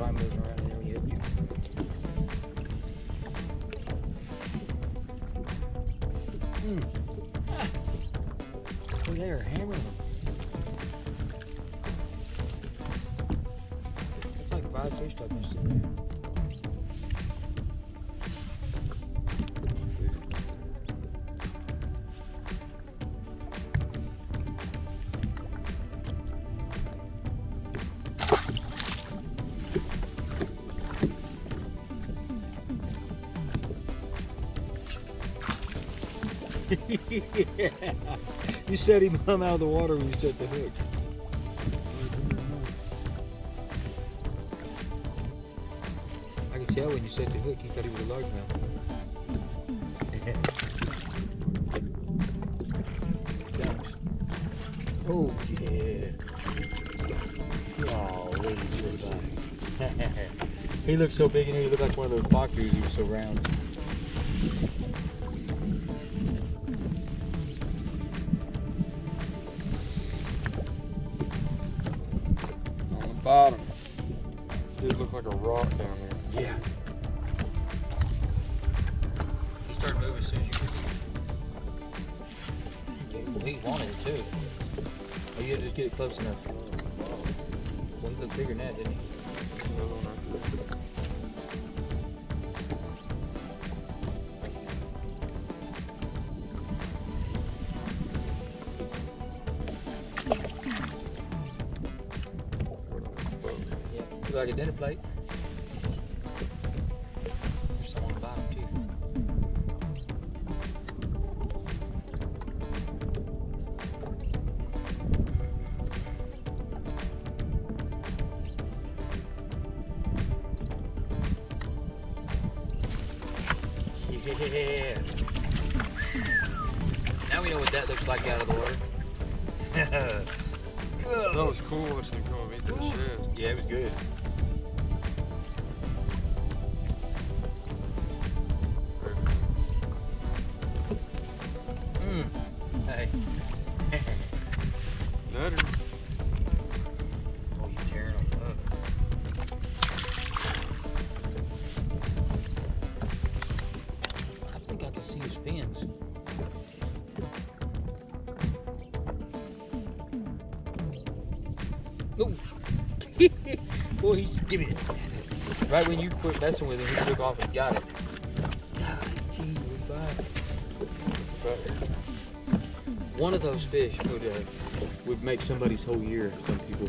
saw him moving around there when you hit you. Oh, they are hammering them. It's like 5 fish stuck next to there. Yeah. You set him out of the water when you set the hook. I could tell when you set the hook, you thought he was a largemouth. Oh yeah. Oh, look at your body. He looked so big in here, he looked like one of those boxers. He was so round. Bottom. Dude, look like a rock down there. Yeah. He started moving as soon as you could. Well, he wanted it too. Oh, you had to just get it close enough. Well, he looked bigger than that, didn't he? Another one right there. Like a dinner plate. There's some on the bottom too. Yeah. Now we know what that looks like out of the water. That was cool watching him come and eat that shit. Yeah, it was good. Hey. Nutter. Oh, you're tearing them up. I think I can see his fins. Oh! Boy, he's give me it. Right when you quit messing with him, he took off and got it. God, geez, we're fine. One of those fish would make somebody's whole year. Some people.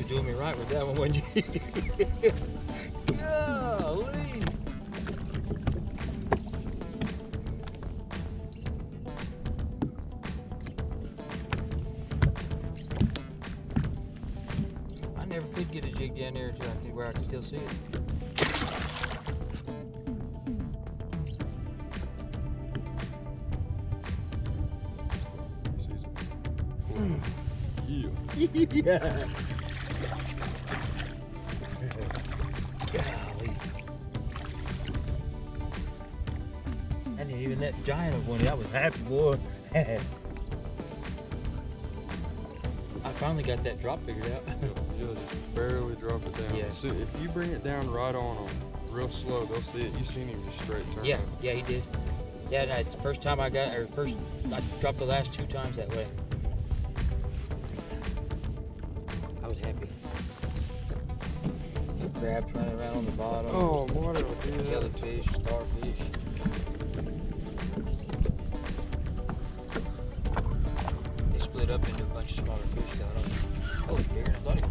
Doing me right with that one, wasn't you? Golly. I never could get a jig down there until where I could still see it. Yeah. Golly. I didn't even that giant of one. I was happy, boy. I finally got that drop figured out. You'll just barely drop it down. Yeah. So if you bring it down right on them, real slow, they'll see it. You seen him just straight turn Yeah, up. yeah, he did. Yeah, no, it's the first time I got, or first, I dropped the last 2 times that way. I was happy. Crabs running around on the bottom. Oh, what a deal. Jellyfish, starfish. They split up into a bunch of smaller fish though. Oh, he's bigger than I thought he was.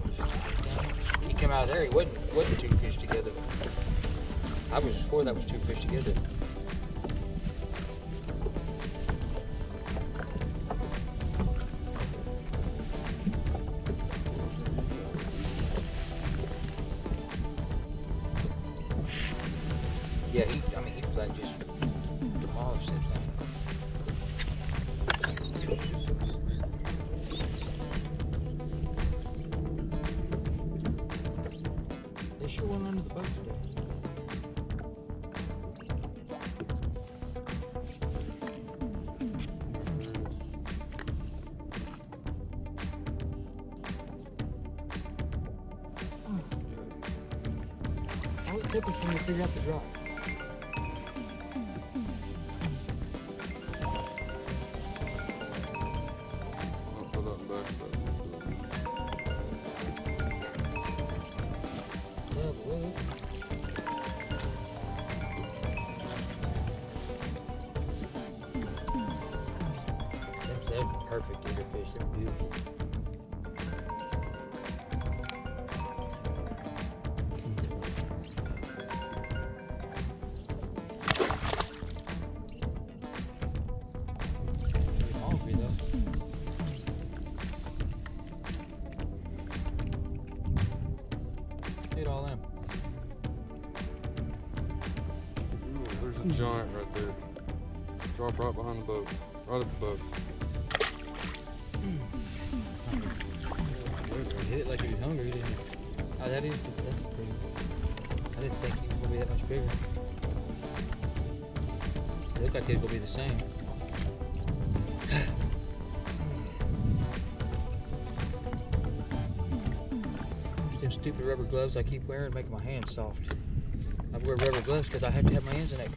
He came out of there, he wasn't two fish together. I was before that was two fish together. Yeah, he like just demolished that thing. They sure went under the boat today. How it took us when we figured out the drop. They're perfect eater fish. They're beautiful. They're hungry though. Look at all them. Ooh, there's a giant right there. Drop right behind the boat. Right at the boat. Hit it like he was hungry, didn't he? Oh, that's pretty. I didn't think he was gonna be that much bigger. It looked like they was gonna be the same. Them stupid rubber gloves I keep wearing make my hands soft. I wear rubber gloves because I have to have my hands in that